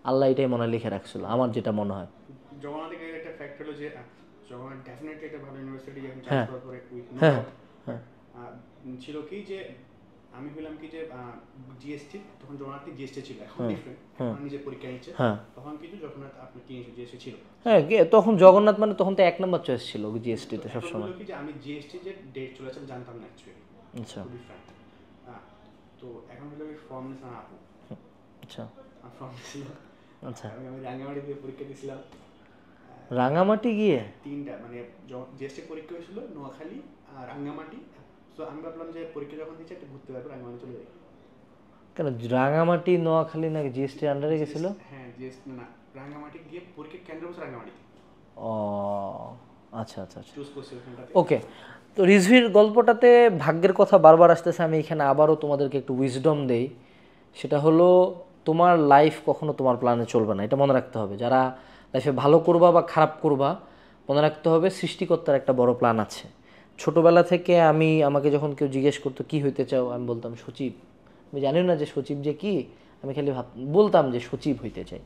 আল্লাহ এটাই মনে হয় লিখে রাখছিল, আমার যেটা মনে হয়। জগন্নাথের একটা ফ্যাক্ট হলো যে জগন্নাথ ডেফিনেটলি একটা ভালো ইউনিভার্সিটি যখন চান্স হ্যাঁ পাওয়ার পরে হ্যাঁ হ্যাঁ ছিল কি যে আমি বললাম কি যে জিএসটি তখন জগন্নাথে জিএসটি ছিল, এখন ডিফারেন্ট, এখন নিজে পরীক্ষা নিচ্ছে, হ্যাঁ তখন কিন্তু জগন্নাথ আপনি কি জিএসটি ছিল। হ্যাঁ তখন জগন্নাথ মানে তখন তো 1 নম্বর চয়েস ছিল জিএসটিতে এখন সবসময়। হলো কি যে আমি জিএসটি যে ডেট চলেছে আমি জানতাম না অ্যাকচুয়ালি, আচ্ছা টু বি ফ্র্যাঙ্ক। তো এখন হলো ফর্ম নিয়েছিলাম আপু, আচ্ছা ফর্ম ছিল, আচ্ছা। আমি রাঙ্গামাটি দিয়ে পরীক্ষা দিয়েছিলাম। রাঙামাটি গিয়ে? 3টা মানে জিএসটি পরীক্ষা হয়েছিল নোয়াখালী আর রাঙ্গামাটি। সো আমি ভাবলাম যে পরীক্ষা যখন দিচ্ছে একটা ঘুরতে পারবো, রাঙ্গামাটি চলে যাই। কেন রাঙামাটি নোয়াখালী নাকি জিএসটির আন্ডারে গেছিল? হ্যাঁ জিএসটি না, রাঙ্গামাটি গিয়ে পরীক্ষা কেন্দ্র বসে রাঙ্গামাটিতে। ও আচ্ছা আচ্ছা আচ্ছা, চুজ করছি ওখানটাতে। ওকে। তো রিজভির গল্পটাতে ভাগ্যের কথা বারবার আসতেছে, আমি এখানে আবারও তোমাদেরকে একটু উইজডম দেই। সেটা হলো তোমার লাইফ কখনো তোমার প্ল্যানে চলবে না, এটা মনে রাখতে হবে। যারা লাইফে ভালো করবা বা খারাপ করবা, মনে রাখতে হবে সৃষ্টিকর্তার একটা বড় প্ল্যান আছে। ছোটোবেলা থেকে আমাকে যখন কেউ জিজ্ঞেস করতো কী হইতে চাও, আমি বলতাম সচিব। আমি জানি না যে সচিব যে কি, আমি খালি বলতাম যে সচিব হইতে চাই।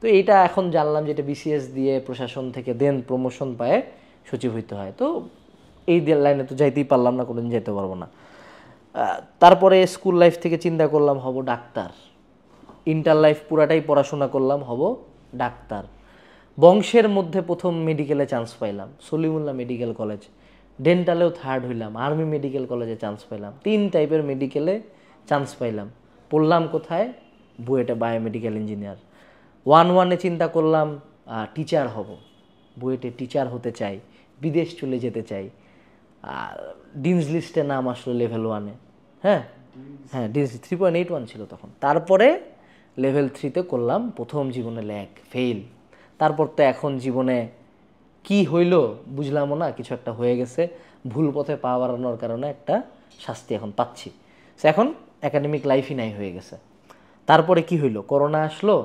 তো এইটা এখন জানলাম যে এটা বিসিএস দিয়ে প্রশাসন থেকে দেন প্রমোশন পায় সচিব হইতে হয়। তো এই লাইনে তো যাইতেই পারলাম না, কোনোদিন যেতে পারবো না। তারপরে স্কুল লাইফ থেকে চিন্তা করলাম হব ডাক্তার। ইন্টার লাইফ পুরাটাই পড়াশোনা করলাম হব ডাক্তার। বংশের মধ্যে প্রথম মেডিকেলে চান্স পাইলাম সলিমুল্লাহ মেডিকেল কলেজ, ডেন্টালেও থার্ড হইলাম, আর্মি মেডিকেল কলেজে চান্স পাইলাম, 3 টাইপের মেডিকেলে চান্স পাইলাম। পড়লাম কোথায়? বুয়েটে বায়োমেডিক্যাল ইঞ্জিনিয়ার। 1-1-এ চিন্তা করলাম টিচার হব, বুয়েটে টিচার হতে চাই, বিদেশ চলে যেতে চাই। আর ডিনস লিস্টে নাম আসলো লেভেল 1-এ। হ্যাঁ হ্যাঁ, ডিনস 3.81 ছিল তখন। তারপরে লেভেল 3-তে করলাম প্রথম জীবনে ল্যাগ, ফেল। তারপর তো এখন জীবনে কি হইল বুঝলামও না, কিছু একটা হয়ে গেছে, ভুল পথে পা বাড়ানোর কারণে একটা শাস্তি এখন পাচ্ছি। সো এখন একাডেমিক লাইফই নাই হয়ে গেছে। তারপরে কি হইলো, করোনা আসলো।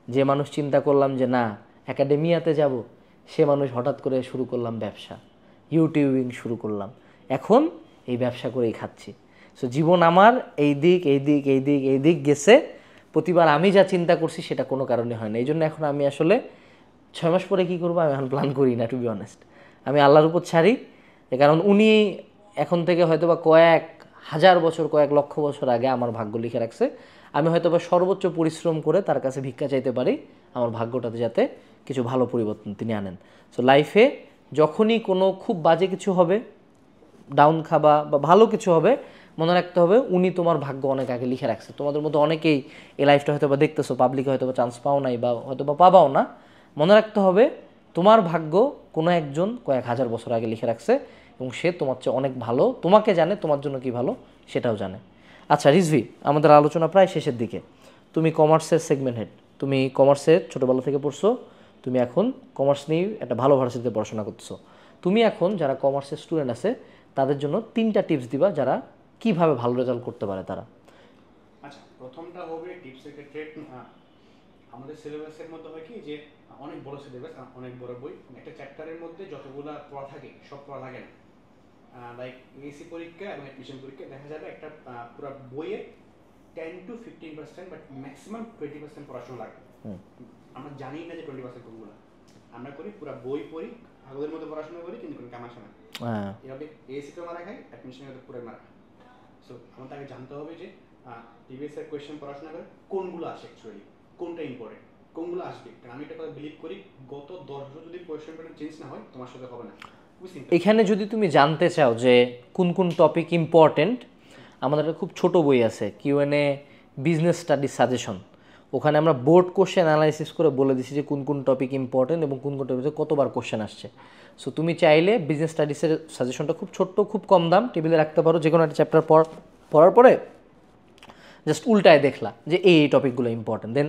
যে মানুষ চিন্তা করলাম যে না একাডেমিয়াতে যাব, সে মানুষ হঠাৎ করে শুরু করলাম ব্যবসা, ইউটিউবিং শুরু করলাম। এখন এই ব্যবসা করেই খাচ্ছি। সো জীবন আমার এই দিক এই দিক এই দিক এই দিক গেছে। প্রতিবার আমি যা চিন্তা করছি সেটা কোনো কারণে হয় না। এই জন্য এখন আমি আসলে 6 মাস পরে কী করবো আমি এখন প্ল্যান করি না, টু বি অনেস্ট। আমি আল্লাহর উপর ছাড়ি, কারণ উনি এখন থেকে হয়তো বা কয়েক হাজার বছর, কয়েক লক্ষ বছর আগে আমার ভাগ্য লিখে রাখছে। আমি হয়তো বা সর্বোচ্চ পরিশ্রম করে তার কাছে ভিক্ষা চাইতে পারি আমার ভাগ্যটাতে যাতে কিছু ভালো পরিবর্তন তিনি আনেন। সো লাইফে যখনই কোনো খুব বাজে কিছু হবে, ডাউন খাবা বা ভালো কিছু হবে, মনে রাখতে হবে উনি তোমার ভাগ্য অনেক আগে লিখে রাখছে। তোমাদের মধ্যে অনেকেই এই লাইফটা হয়তো বা দেখতেছো, পাবলিকে হয়তো বা চান্স পাও নাই বা হয়তো বা পাবাও না। মনে রাখতে হবে তোমার ভাগ্য কোনো একজন কয়েক হাজার বছর আগে লিখে রাখছে এবং সে তোমার চেয়ে অনেক ভালো, তোমাকে জানে, তোমার জন্য কি ভালো সেটাও জানে। আচ্ছা রিজভি, আমাদের আলোচনা প্রায় শেষের দিকে। তুমি কমার্সের সেগমেন্ট হেড, তুমি কমার্সের ছোটোবেলা থেকে পড়ছো, তুমি এখন কমার্স নিয়ে একটা ভালো ভার্সিটিতে পড়াশোনা করতেছো। তুমি এখন যারা কমার্সের স্টুডেন্ট আছে তাদের জন্য 3টা টিপস দিবা যারা কিভাবে ভালো রেজাল্ট করতে পারে তারা। আচ্ছা, প্রথমটা হবে টিপসের ক্ষেত্রে আমাদের সিলেবাসের মধ্যে হয় কি যে অনেক বড় সিলেবাস, অনেক বড় বই, একটা চ্যাপ্টারের মধ্যে যতগুলো পড়া থাকে সব পড়া থাকে না। লাইক এসি পরীক্ষা এবং অ্যাডমিশন পরীক্ষা দেখা যাবে একটা পুরো বইয়ের 10 to 15% বাট ম্যাক্সিমাম 20% পড়াশোনা লাগে। আমরা জানি না যে 20% কোনগুলো, আমরা করি পুরো বই পড়ি, কাগজের মধ্যে পড়াশোনা করি, কিন্তু কোনো কাম আসে না। এভাবে এসিতে মারা খাই, অ্যাডমিশনের পুরো মারা খাই। সো আমাদের আগে জানতে হবে যে প্রিভিয়াস এর কোয়েশ্চেন পড়াশোনা করে কোনগুলো আসে অ্যাকচুয়ালি, কোনটা ইম্পর্টেন্ট, কোনগুলো আসবে। কারণ আমি একটা কথা বিলিভ করি, গত 10 বছর যদি কোয়েশ্চেন প্যাটার্ন চেঞ্জ না হয় তোমার সাথে হবে না। এখানে যদি তুমি জানতে চাও যে কোন কোন টপিক ইম্পর্টেন্ট, আমাদের একটা খুব ছোট বই আছে কিউএনএ বিজনেস স্টাডিজ সাজেশন। ওখানে আমরা বোর্ড কোশ্চেন অ্যানালাইসিস করে বলে দিচ্ছি যে কোন কোন টপিক ইম্পর্টেন্ট এবং কোন কোন টপিকে কতবার কোশ্চেন আসছে। সো তুমি চাইলে বিজনেস স্টাডিজের সাজেশনটা খুব ছোট্ট, খুব কম দাম, টেবিলে রাখতে পারো। যে কোনো একটা চ্যাপ্টার পড়ার পরে জাস্ট উল্টায় দেখলা যে এই টপিকগুলো ইম্পর্টেন্ট, দেন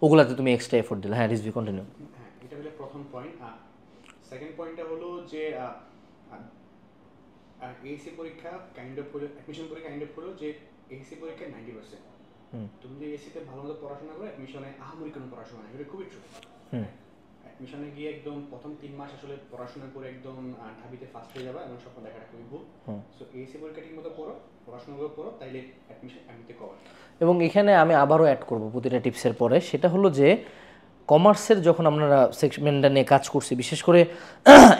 ওগুলাতে তুমি এক্সট্রা এফোর্ট দিলে। হ্যাঁ রিজভি কন্টিনিউ। হ্যাঁ, এটা হলো প্রথম পয়েন্ট। সেকেন্ড পয়েন্টটা হলো যে এসি পরীক্ষা কাইন্ড অফ হলো, অ্যাডমিশন পরীক্ষা কাইন্ড অফ হলো যে এসি পরীক্ষা 90%। তুমি যদি এসিতে ভালো মতো পড়াশোনা করো, অ্যাডমিশনে আহামরি কোনো পড়াশোনা নেই, এটা খুবই ট্রু। অ্যাডমিশনে গিয়ে একদম প্রথম 3 মাস আসলে পড়াশোনা করে একদম ঢাবিতে ফার্স্ট হয়ে যাবে, এবং স্বপ্ন দেখাটা খুবই ভুল। সো এসি পরীক্ষা ঠিক মতো পড়ো, পড়াশোনা করে পড়ো, তাইলে অ্যাডমিশন এমনিতে কভার। এবং এখানে আমি আবারও অ্যাড করব প্রতিটা টিপসের পরে, সেটা হলো যে কমার্সের যখন আমরা সেগমেন্টটা নিয়ে কাজ করছি, বিশেষ করে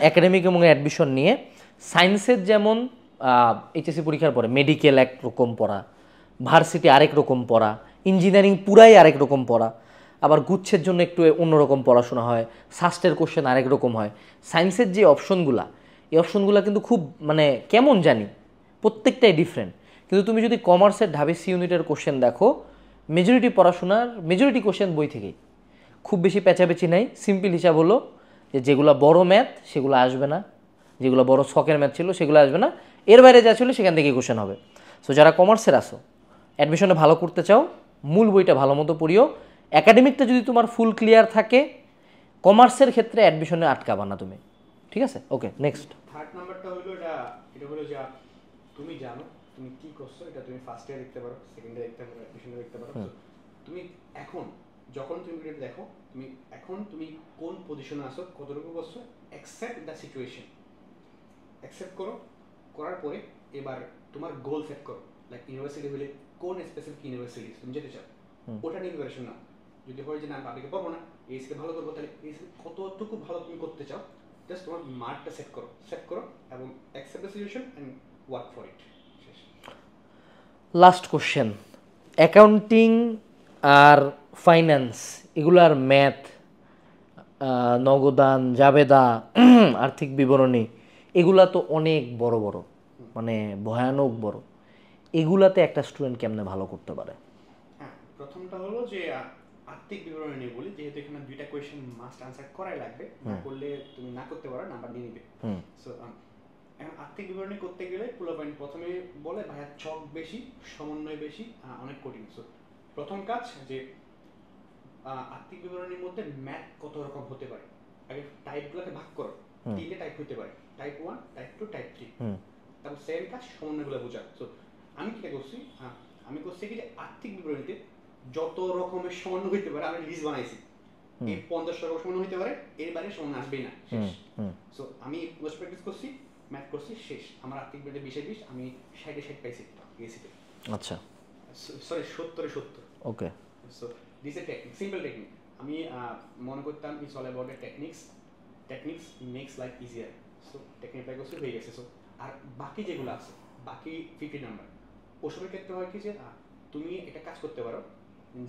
একাডেমিক এবং অ্যাডমিশন নিয়ে, সায়েন্সের যেমন এইচএসসি পরীক্ষার পরে মেডিকেল একরকম পড়া, ভার্সিটি আরেক রকম পড়া, ইঞ্জিনিয়ারিং পুরাই আরেক রকম পড়া, আবার গুচ্ছের জন্য একটু অন্যরকম পড়াশোনা হয়, সাস্টের কোশ্চেন আরেক রকম হয়। সায়েন্সের যে অপশনগুলা, এই অপশনগুলো কিন্তু খুব মানে কেমন জানি প্রত্যেকটাই ডিফারেন্ট। কিন্তু তুমি যদি কমার্সের ঢাবি সি ইউনিটের কোশ্চেন দেখো, মেজরিটি পড়াশোনার মেজরিটি কোশ্চেন বই থেকেই, খুব বেশি পেঁচাপেচি নাই। সিম্পল হিসাব হলো যে যেগুলো বড় ম্যাথ সেগুলো আসবে না, যেগুলো বড় শখের ম্যাথ ছিল সেগুলো আসবে না, এর বাইরে যা ছিল সেখান থেকে কোশ্চেন হবে। সো যারা কমার্সের আসো, অ্যাডমিশনে ভালো করতে চাও, মূল বইটা ভালো মতো পড়িও। একাডেমিকটা যদি তোমার ফুল ক্লিয়ার থাকে, কমার্সের ক্ষেত্রে অ্যাডমিশনে আটকাবা না তুমি, ঠিক আছে? ওকে, নেক্সট। থার্ড নাম্বারটা হলো এটা হলো যে তুমি জানো তুমি কি করছো, এটা তুমি ফার্স্ট ইয়ার দেখতে পারো, সেকেন্ড ইয়ার দেখতে পারো, অ্যাডমিশনে দেখতে পারো। তুমি এখন যখন তুমি এটা দেখো, তুমি কোন পজিশনে আছো, কতটুকু করছো, অ্যাকসেপ্ট দ্য সিচুয়েশন, অ্যাকসেপ্ট করো। করার পরে এবার তোমার গোল সেট করো, লাইক ইউনিভার্সিটি হলে কোন স্পেসিফিক ইউনিভার্সিটি তুমি যেতে চাও, ওটা নিয়ে প্রিপারেশন নাও। যদি হয় যে না পাবলিকে পড়বো না, এসকে ভালো করবো, তাহলে এসকে কতটুকু ভালো তুমি করতে চাও, জাস্ট তোমার মার্কটা সেট করো এবং accept the situation and work for it. Last question, accounting আর ফাইন্যান্স, এগুলার ম্যাথ, নগদান, জাবেদা, আর্থিক বিবরণী, এগুলা তো অনেক বড় বড়, মানে ভয়ানক বড়। এগুলাতে একটা স্টুডেন্ট কেমনে ভালো করতে পারে? হ্যাঁ, প্রথমটা হলো যে আর্থিক বিবরণী নিয়ে বলি, যেহেতু এখানে দুইটা কোয়েশ্চেন মাস্ট আনসার করাই লাগবে, না করলে তুমি না করতে পারো, নাম্বার নিয়ে নিবে। সো এখন আর্থিক বিবরণী করতে গেলে পুরো পয়েন্ট প্রথমে বলে ভাইয়া ছক বেশি, সমন্বয় বেশি, অনেক কঠিন। সো প্রথম কাজ যে আর্থিক বিবরণীর মধ্যে ম্যাথ কত রকম হতে পারে, আগে টাইপগুলোকে ভাগ করো, তিনটে টাইপ হতে পারে, টাইপ 1, টাইপ 2, টাইপ 3। তারপর সেকেন্ড কাজ সমন্বয়গুলো বোঝা। সো আমি কি করছি, আমি করছি কি যে আর্থিক বিবরণীতে যত রকমের সমন্বয় হইতে পারে আমি লিস্ট বানাইছি, এই 50 রকম সমন্বয় হইতে পারে, এর বাইরে সমন্বয় আসবেই না, শেষ। সো আমি ওয়েস্ট প্র্যাকটিস করছি, ম্যাথ করছি, শেষ। আমার আর্থিক বিবরণীতে 20-20, আমি 60-60 পাইছি এসিতে। আচ্ছা, sorry 70-70। Okay. So this a technique, simple technique. আমি মনে করতাম it's all about techniques makes life easier. So technique apply করছি, হয়ে গেছে। সো আর বাকি যেগুলো আছে, বাকি 50 নাম্বার, ওসবের ক্ষেত্রে হয় কি যে তুমি এটা কাজ করতে পারো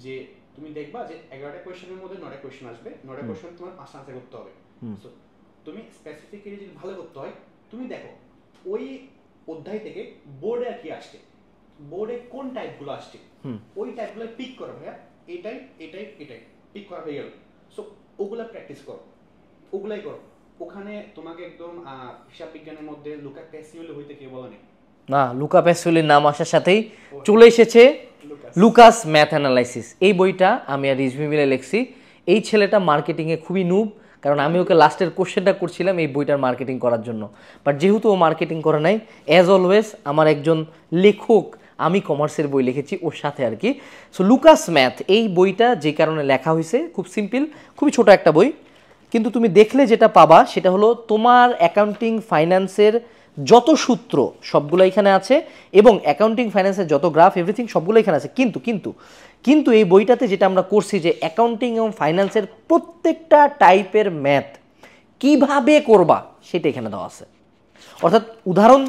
যে তুমি দেখবা যে 11টা কোয়েশ্চেনের মধ্যে 9টা কোয়েশ্চেন আসবে, 9টা কোয়েশ্চেন তোমার 5টা আনসার করতে হবে। সো তুমি স্পেসিফিক্যালি যদি ভালো করতে হয়, তুমি দেখো ওই অধ্যায় থেকে বোর্ডে আর কি আসছে, বোর্ডে কোন টাইপগুলো আসছে, ওই টাইপগুলো পিক করো ভাইয়া, এটাই পিক করা হয়ে গেল। সো ওগুলা প্র্যাকটিস করো, ওগুলাই করো। ওখানে তোমাকে একদম হিসাব বিজ্ঞানের মধ্যে লুকা প্যাসিওলি হইতে কেউ বলে নেই না, লুকা প্যাসিওলির নাম আসার সাথেই চলে এসেছে লুকাস ম্যাথ অ্যানালাইসিস। এই বইটা আমি আর রিজভি মিলে লিখছি। এই ছেলেটা মার্কেটিংয়ে খুবই নুব, কারণ আমি ওকে লাস্টের কোশ্চেনটা করছিলাম এই বইটার মার্কেটিং করার জন্য, বাট যেহেতু ও মার্কেটিং করে নাই, অ্যাজ অলওয়েজ আমার একজন লেখক, আমি কমার্সের বই লিখেছি ওর সাথে আর কি। সো লুকাস ম্যাথ, এই বইটা যে কারণে লেখা হয়েছে, খুব সিম্পল, খুবই ছোট একটা বই, কিন্তু তুমি দেখলে যেটা পাবা সেটা হলো তোমার অ্যাকাউন্টিং ফাইন্যান্সের যত সূত্র সবগুলো এখানে আছে, এবং অ্যাকাউন্টিং ফাইন্যান্সের যত গ্রাফ এভরিথিং সবগুলো এখানে আছে। কিন্তু এই বইটাতে যেটা আমরা করছি যে অ্যাকাউন্টিং এবং ফাইন্যান্সের প্রত্যেকটা টাইপের ম্যাথ কিভাবে করবা সেটা এখানে দেওয়া আছে। অর্থাৎ উদাহরণ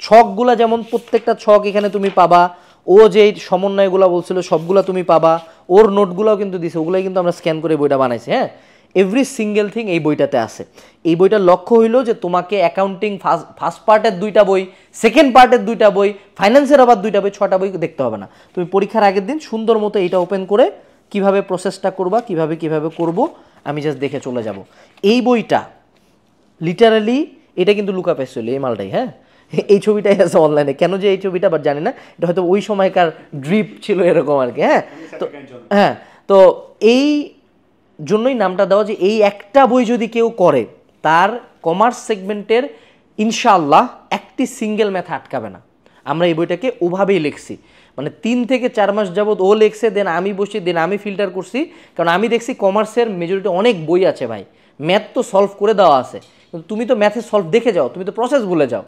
ছকগুলা, যেমন প্রত্যেকটা ছক এখানে তুমি পাবা, ও যে সমন্বয়গুলো বলছিল সবগুলো তুমি পাবা, ওর নোটগুলোও কিন্তু দিছে, ওগুলোই কিন্তু আমরা স্ক্যান করে বইটা বানাইছি। হ্যাঁ, এভরি সিঙ্গেল থিং এই বইটাতে আছে। এই বইটার লক্ষ্য হইল যে তোমাকে অ্যাকাউন্টিং ফার্স্ট পার্টের 2টা বই, সেকেন্ড পার্টের 2টা বই, ফাইন্যান্সের আবার 2টা বই, 6টা বই দেখতে হবে না। তুমি পরীক্ষার আগের দিন সুন্দর মতো এইটা ওপেন করে কিভাবে প্রসেসটা করবা, কিভাবে করব, আমি জাস্ট দেখে চলে যাব। এই বইটা লিটারালি, এটা কিন্তু লুকা প্যাসিওলি এই মালটাই। হ্যাঁ, এই ছবিটাই আছে অনলাইনে, কেন যে এই ছবিটা আবার জানি না, এটা হয়তো ওই সময়কার ড্রিপ ছিল এরকম আর কি। তো এই জন্যই নামটা দেওয়া যে এই একটা বই যদি কেউ করে তার কমার্স সেগমেন্টের ইনশাআল্লাহ একটি সিঙ্গেল ম্যাথ আটকাবে না। আমরা এই বইটাকে ওভাবেই লিখছি, মানে 3 থেকে 4 মাস যাবত ও লিখছে, দেন আমি বসে দেন আমি ফিল্টার করছি, কারণ আমি দেখছি কমার্সের মেজরিটি অনেক বই আছে ভাই, ম্যাথ তো সলভ করে দেওয়া আছে, কিন্তু তুমি তো ম্যাথে সলভ দেখে যাও, তুমি তো প্রসেস ভুলে যাও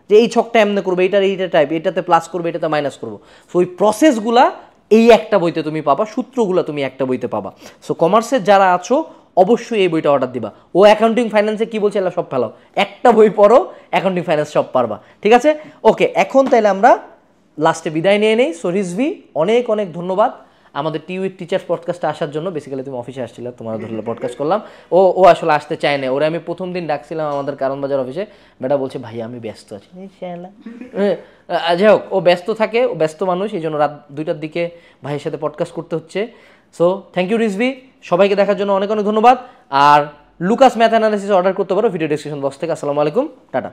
যে এই ছকটা এমনি করবে, এইটা টাইপ, এটাতে প্লাস করবে, এটাতে মাইনাস করবো। সো ওই প্রসেসগুলা এই একটা বইতে তুমি পাবা, সূত্রগুলো তুমি একটা বইতে পাবা। সো কমার্সের যারা আছো অবশ্যই এই বইটা অর্ডার দিবা। ও অ্যাকাউন্টিং ফাইন্যান্সে কি বলছে এলা সব ফেলাও, একটা বই পড়ো, অ্যাকাউন্টিং ফাইন্যান্স সব পারবা। ঠিক আছে, ওকে, এখন তাইলে আমরা লাস্টে বিদায় নিয়ে নেই। সো রিজভি, অনেক অনেক ধন্যবাদ আমাদের টি উইথ টিচার্স পডকাস্টে আসার জন্য। বেসিক্যালি তুমি অফিসে আসছিলে, তোমার ধরলে পডকাস্ট করলাম। ও আসলে আসতে চায় না, ওরা আমি প্রথম দিন ডাকছিলাম আমাদের কারণ বাজার অফিসে, বেটা বলছে ভাই আমি ব্যস্ত আছি। যাই হোক, ও ব্যস্ত থাকে, ও ব্যস্ত মানুষ, এই জন্য রাত 2টার দিকে ভাইয়ের সাথে পডকাস্ট করতে হচ্ছে। সো থ্যাংক ইউ রিজভি, সবাইকে দেখার জন্য অনেক অনেক ধন্যবাদ। আর লুকাস ম্যাথ অ্যানালিসিস অর্ডার করতে পারো ভিডিও ডেসক্রিপশন বক্স থেকে। আসসালামু আলাইকুম, টাটা।